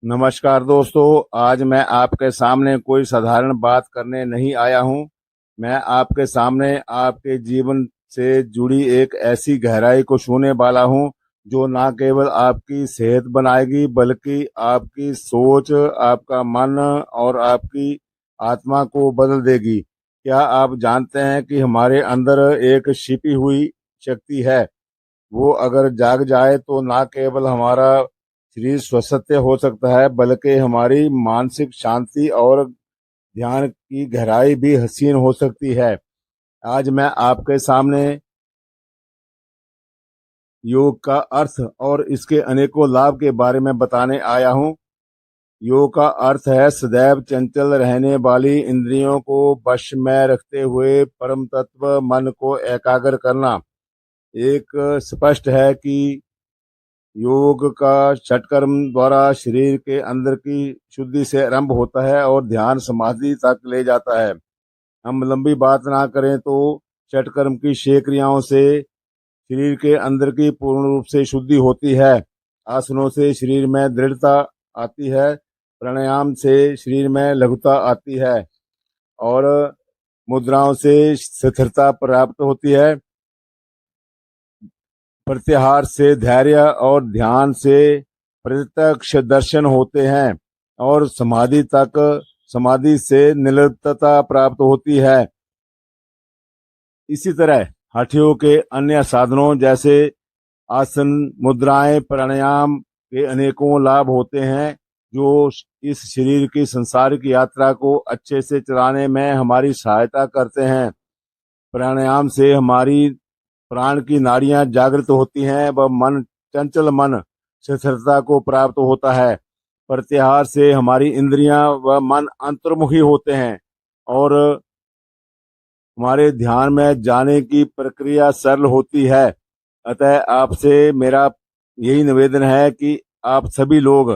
नमस्कार दोस्तों, आज मैं आपके सामने कोई साधारण बात करने नहीं आया हूं। मैं आपके सामने आपके जीवन से जुड़ी एक ऐसी गहराई को छूने वाला हूं जो ना केवल आपकी सेहत बनाएगी बल्कि आपकी सोच, आपका मन और आपकी आत्मा को बदल देगी। क्या आप जानते हैं कि हमारे अंदर एक छिपी हुई शक्ति है? वो अगर जाग जाए तो ना केवल हमारा शरीर स्वस्थ हो सकता है बल्कि हमारी मानसिक शांति और ध्यान की गहराई भी हसीन हो सकती है। आज मैं आपके सामने योग का अर्थ और इसके अनेकों लाभ के बारे में बताने आया हूँ। योग का अर्थ है सदैव चंचल रहने वाली इंद्रियों को वश में रखते हुए परम तत्व मन को एकाग्र करना। एक स्पष्ट है कि योग का षटकर्म द्वारा शरीर के अंदर की शुद्धि से आरंभ होता है और ध्यान समाधि तक ले जाता है। हम लंबी बात ना करें तो षटकर्म की 6 क्रियाओं से शरीर के अंदर की पूर्ण रूप से शुद्धि होती है। आसनों से शरीर में दृढ़ता आती है, प्राणायाम से शरीर में लघुता आती है और मुद्राओं से स्थिरता प्राप्त होती है। प्रत्याहार से धैर्य और ध्यान से प्रत्यक्ष दर्शन होते हैं और समाधि से निर्लिप्तता प्राप्त होती है। इसी तरह हठयोग के अन्य साधनों जैसे आसन, मुद्राएं, प्राणायाम के अनेकों लाभ होते हैं जो इस शरीर की संसारिक यात्रा को अच्छे से चलाने में हमारी सहायता करते हैं। प्राणायाम से हमारी प्राण की नाड़ियां जागृत होती हैं व चंचल मन स्थिरता को प्राप्त होता है। प्रत्याहार से हमारी इंद्रियां व मन अंतर्मुखी होते हैं और हमारे ध्यान में जाने की प्रक्रिया सरल होती है। अतः आपसे मेरा यही निवेदन है कि आप सभी लोग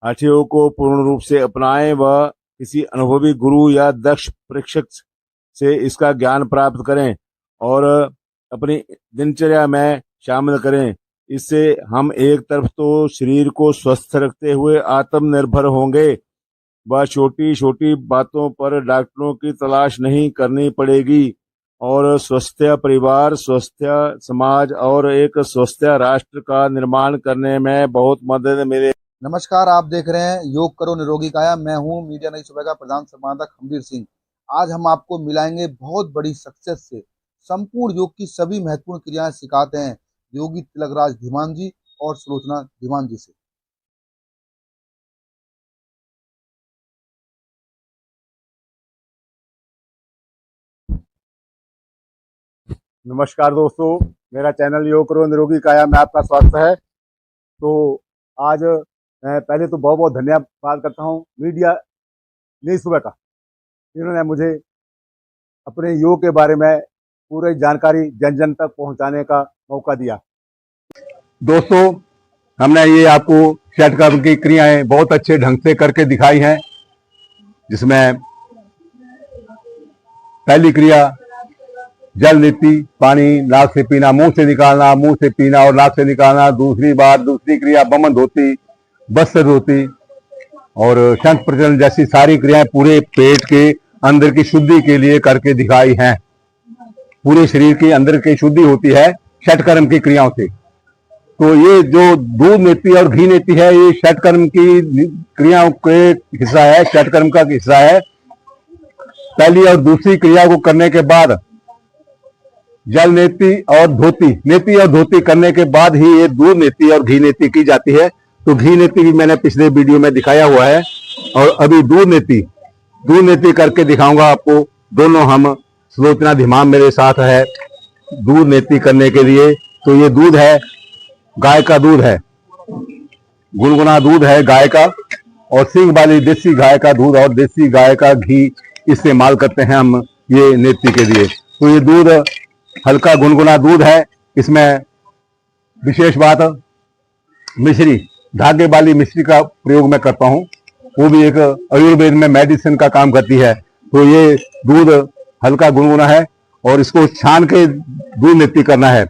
हठयोग को पूर्ण रूप से अपनाएं व किसी अनुभवी गुरु या दक्ष प्रशिक्षक से इसका ज्ञान प्राप्त करें और अपनी दिनचर्या में शामिल करें। इससे हम एक तरफ तो शरीर को स्वस्थ रखते हुए आत्मनिर्भर होंगे व छोटी छोटी बातों पर डॉक्टरों की तलाश नहीं करनी पड़ेगी और स्वस्थ परिवार, स्वस्थ समाज और एक स्वस्थ राष्ट्र का निर्माण करने में बहुत मदद मिले। नमस्कार, आप देख रहे हैं योग करो निरोगी काया। मैं हूं मीडिया नई सुबह का प्रधान संपादक खंबीर सिंह। आज हम आपको मिलाएंगे बहुत बड़ी शख्सियत से। संपूर्ण योग की सभी महत्वपूर्ण क्रियाएं सिखाते हैं योगी तिलकराज धीमान जी और सुलोचना धीमान जी से। नमस्कार दोस्तों, मेरा चैनल योग करो निरोगी काया में आपका स्वागत है। तो आज मैं पहले तो बहुत बहुत धन्यवाद करता हूँ मीडिया नई सुबह का, जिन्होंने मुझे अपने योग के बारे में पूरी जानकारी जन जन तक पहुंचाने का मौका दिया। दोस्तों, हमने ये आपको षटकर्म की क्रियाएं बहुत अच्छे ढंग से करके दिखाई हैं, जिसमें पहली क्रिया जल नीति, पानी नाक से पीना, मुंह से निकालना, मुंह से पीना और नाक से निकालना। दूसरी क्रिया बमन धोती, वस्त्र धोती और शंख प्रचलन जैसी सारी क्रियाएं पूरे पेट के अंदर की शुद्धि के लिए करके दिखाई हैं। पूरे शरीर के अंदर की शुद्धि होती है षटकर्म की क्रियाओं से। तो ये जो दूध नीति और घी नीति है, ये षटकर्म की क्रियाओं के हिस्सा है, षटकर्म का हिस्सा है। पहली और दूसरी क्रिया को करने के बाद जल नीति और धोती करने के बाद ही ये दूध नीति और घी नीति की जाती है। तो घी नीति भी मैंने पिछले वीडियो में दिखाया हुआ है और अभी दूध नीति करके दिखाऊंगा आपको। दोनों हम सुलोचना धीमान मेरे साथ है दूध नीति करने के लिए। तो ये दूध है, गाय का दूध है, गुनगुना दूध है गाय का, और सींग वाली देसी गाय का दूध और देसी गाय का घी इस्तेमाल करते हैं हम ये नीति के लिए। तो ये दूध हल्का गुनगुना दूध है। इसमें विशेष बात मिश्री, धागे वाली मिश्री का प्रयोग मैं करता हूँ, वो भी एक आयुर्वेद में मेडिसिन का काम करती है। तो ये दूध हल्का गुनगुना है और इसको छान के दूध नीति करना है।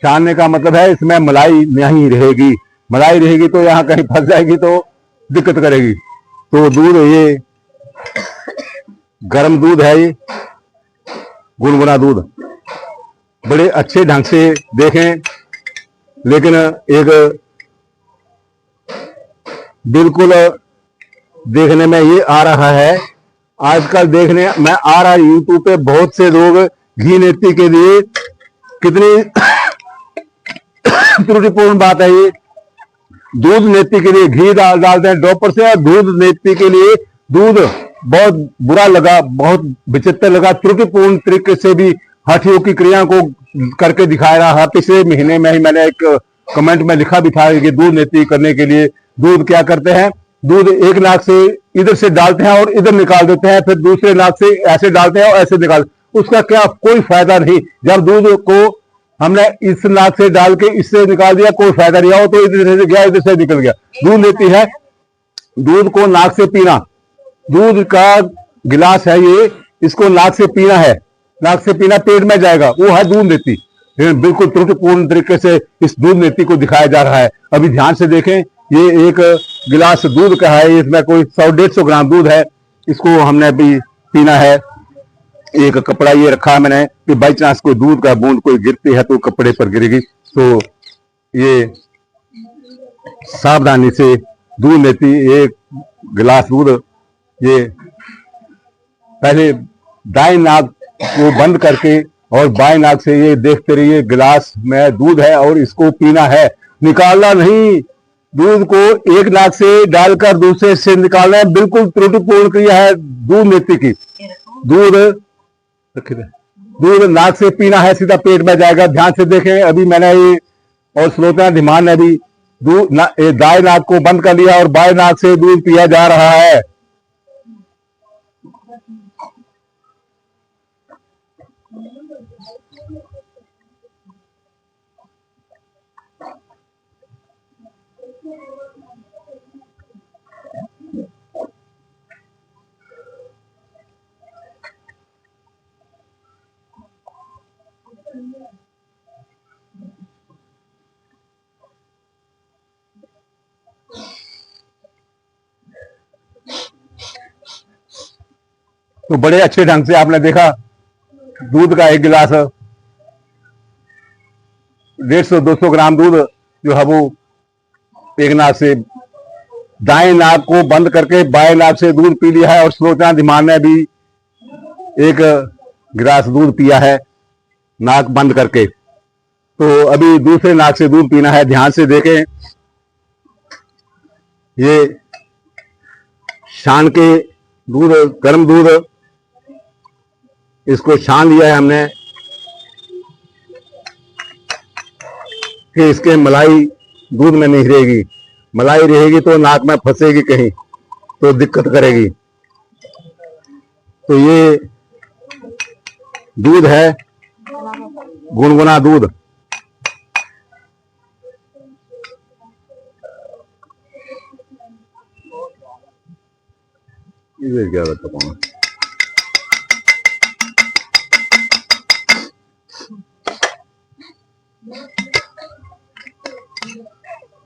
छानने का मतलब है इसमें मलाई नहीं रहेगी। मलाई रहेगी तो यहाँ कहीं फंस जाएगी तो दिक्कत करेगी। तो दूध ये गर्म दूध है, ये गुनगुना दूध, बड़े अच्छे ढंग से देखें, लेकिन एक बिल्कुल देखने में ये आ रहा है, आजकल देखने में आ रहा है यूट्यूब पे बहुत से लोग घी नेती के लिए, कितनी त्रुटिपूर्ण बात है ये, दूध नेती के लिए घी डालते हैं डॉपर से, और दूध नेती के लिए दूध बहुत बुरा लगा, बहुत विचित्र लगा, त्रुटिपूर्ण तरीके से भी हठयोग की क्रिया को करके दिखा रहा है। पिछले महीने में ही मैंने एक कमेंट में लिखा भी था कि दूध नेती करने के लिए दूध क्या करते हैं, दूध एक नाक से इधर से डालते हैं और इधर निकाल देते हैं, फिर दूसरे नाक से ऐसे डालते हैं और ऐसे निकाल, उसका क्या कोई फायदा नहीं। जब दूध को हमने इस नाक से डाल के इससे निकाल दिया, कोई फायदा नहीं, आओ तो इधर से गया इधर से निकल गया। दूध लेती है, दूध को नाक से पीना, दूध का गिलास है ये, इसको नाक से पीना है, नाक से पीना पेट में जाएगा, वो है दूध नीति। बिल्कुल त्रुटिपूर्ण तरीके से इस दूध नीति को दिखाया जा रहा है। अभी ध्यान से देखें, ये एक गिलास दूध का है, इसमें कोई 100-150 ग्राम दूध है, इसको हमने अभी पीना है। एक कपड़ा ये रखा है मैंने कि बाई चांस कोई दूध का बूंद कोई गिरती है तो कपड़े पर गिरेगी, तो ये सावधानी से दूध लेती। एक गिलास दूध, ये पहले दाएं नाक को बंद करके और बाएं नाक से ये देखते रहिए गिलास में दूध है और इसको पीना है, निकालना नहीं। दूध को एक नाक से डालकर दूसरे से निकालना है, बिल्कुल त्रुटिपूर्ण क्रिया है दूध लेती की। दूध नाक से पीना है, सीधा पेट में जाएगा। ध्यान से देखें, अभी मैंने ये और श्रोता ध्यान ने भी दूध दाएं नाक को बंद कर लिया और बाएं नाक से दूध पिया जा रहा है। तो बड़े अच्छे ढंग से आपने देखा, दूध का एक गिलास 150-200 ग्राम दूध जो है वो एक नाक से, दाएं नाक को बंद करके बाएं नाक से दूध पी लिया है। और श्रोता धीमान ने भी एक गिलास दूध पिया है नाक बंद करके, तो अभी दूसरे नाक से दूध पीना है। ध्यान से देखें, ये छान के दूध, गर्म दूध, इसको छान लिया है हमने कि इसके मलाई दूध में नहीं रहेगी, मलाई रहेगी तो नाक में फंसेगी कहीं तो दिक्कत करेगी। तो ये दूध है गुनगुना दूध, इसे क्या बताऊं।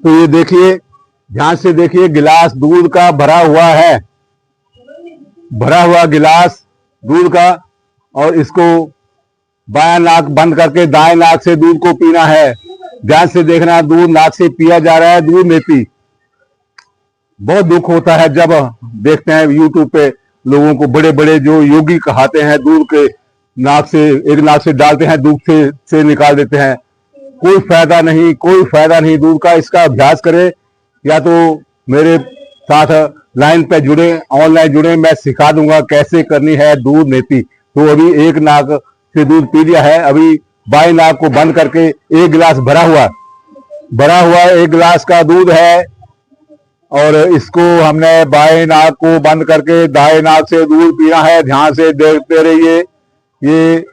तो ये देखिए, ध्यान से देखिए, गिलास दूध का भरा हुआ है, भरा हुआ गिलास दूध का, और इसको बायां नाक बंद करके दाएं नाक से दूध को पीना है। ध्यान से देखना, दूध नाक से पिया जा रहा है, दूध नहीं पी। बहुत दुख होता है जब देखते हैं यूट्यूब पे लोगों को, बड़े बड़े जो योगी कहते हैं, दूध के नाक से, एक नाक से डालते हैं, दूध से निकाल देते हैं। कोई फायदा नहीं, कोई फायदा नहीं दूध का। इसका अभ्यास करें, या तो मेरे साथ लाइन पे जुड़े, ऑनलाइन जुड़े, मैं सिखा दूंगा कैसे करनी है दूध नीति। तो अभी एक नाक से दूध पी लिया है, अभी बाएं नाक को बंद करके एक गिलास भरा हुआ एक गिलास का दूध है, और इसको हमने बाएं नाक को बंद करके दाएं नाक से दूध पीना है। ध्यान से देखते रहिए, ये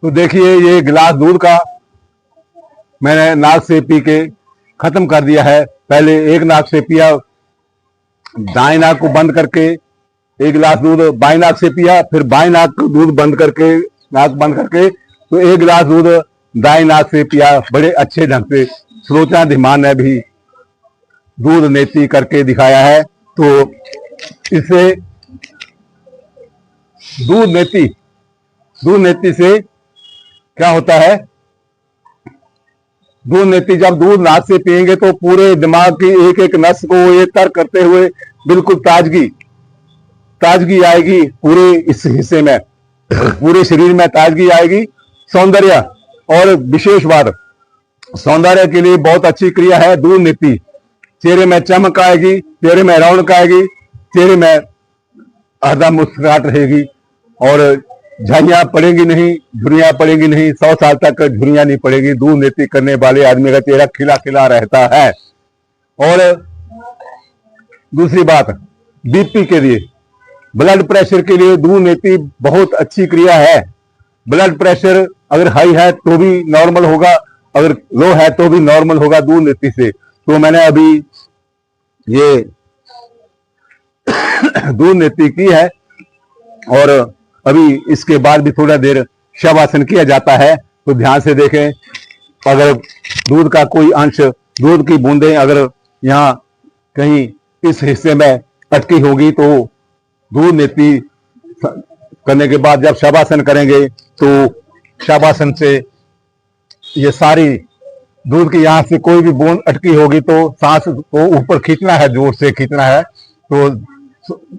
तो देखिए ये गिलास दूध का मैंने नाक से पी के खत्म कर दिया है। पहले एक नाक से पिया, दाएं नाक को बंद करके एक गिलास दूध बाएं नाक से पिया, फिर बाएं नाक को दूध बंद करके, नाक बंद करके तो एक गिलास दूध दाएं नाक से पिया बड़े अच्छे ढंग से। सुलोचना धीमान ने भी दूध नेति करके दिखाया है। तो इससे दूध नेति से क्या होता है, दूध नेति जब दूध नाक से पिएंगे तो पूरे दिमाग की एक एक नस को ये तर करते हुए बिल्कुल ताजगी आएगी पूरे इस हिस्से में, पूरे शरीर में ताजगी आएगी। सौंदर्य और विशेष बात, सौंदर्य के लिए बहुत अच्छी क्रिया है दूध नेति। चेहरे में चमक आएगी, चेहरे में रौनक आएगी, चेहरे में हरदम मुस्कुराहट रहेगी और झाइयां पड़ेंगी नहीं, झुर्रियां पड़ेंगी नहीं। 100 साल तक झुर्रियां नहीं पड़ेगी। दूध नेति करने वाले आदमी का चेहरा खिला खिला रहता है। और दूसरी बात, बीपी के लिए, ब्लड प्रेशर के लिए दूध नेति बहुत अच्छी क्रिया है। ब्लड प्रेशर अगर हाई है तो भी नॉर्मल होगा, अगर लो है तो भी नॉर्मल होगा दूध नेति से। तो मैंने अभी ये दूध नेति की है और अभी इसके बाद भी थोड़ा देर शवासन किया जाता है। तो ध्यान से देखें, अगर दूध का कोई अंश, दूध की बूंदें अगर यहाँ कहीं इस हिस्से में अटकी होगी तो दूध नेति करने के बाद जब शवासन करेंगे तो शवासन से ये सारी दूध की यहाँ से कोई भी बूंद अटकी होगी तो सांस को ऊपर खींचना है, जोर से खींचना है। तो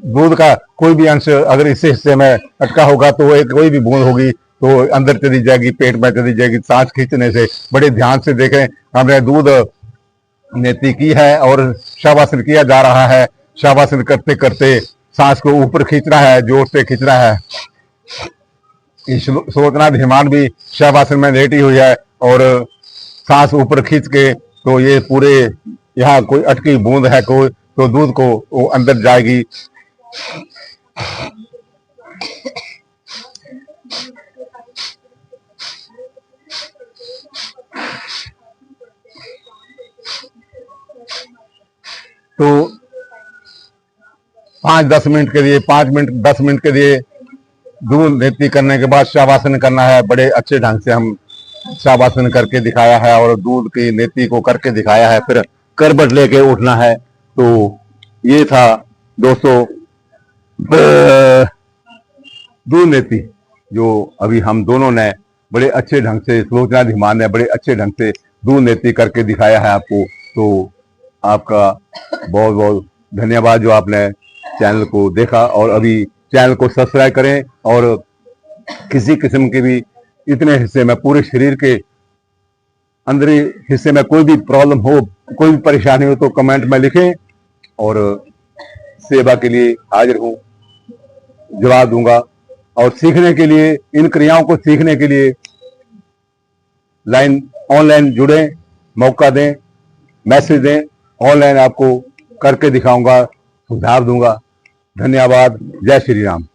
दूध का कोई भी अंश अगर इस हिस्से में अटका होगा तो एक कोई भी बूंद होगी तो अंदर चली जाएगी, पेट में चली जाएगी सांस खींचने से। बड़े ध्यान से देखें, हमने दूध नेति की है और शवासन किया जा रहा है। शवासन करते करते सांस को ऊपर खींचना है, जोर से खींचना है। सुलोचना धीमान भी शवासन में लेटी हुई है और सांस ऊपर खींच के तो ये पूरे यहाँ कोई अटकी बूंद है कोई तो दूध को वो अंदर जाएगी। तो 5-10 मिनट के लिए, 5 मिनट 10 मिनट के लिए दूध नेति करने के बाद शवासन करना है। बड़े अच्छे ढंग से हम शवासन करके दिखाया है और दूध की नेति को करके दिखाया है। फिर करबट लेके उठना है। तो ये था दोस्तों दूध नेति जो अभी हम दोनों ने बड़े अच्छे ढंग से, सुलोचना धीमान ने बड़े अच्छे ढंग से दूध नेति करके दिखाया है आपको। तो आपका बहुत बहुत धन्यवाद जो आपने चैनल को देखा और अभी चैनल को सब्सक्राइब करें। और किसी किस्म के भी इतने हिस्से में, पूरे शरीर के अंदर हिस्से में कोई भी प्रॉब्लम हो, कोई भी परेशानी हो तो कमेंट में लिखें और सेवा के लिए हाजिर हूं, जवाब दूंगा। और सीखने के लिए, इन क्रियाओं को सीखने के लिए ऑनलाइन जुड़ें, मौका दें, मैसेज दें, ऑनलाइन आपको करके दिखाऊंगा, सुझाव दूंगा। धन्यवाद। जय श्री राम।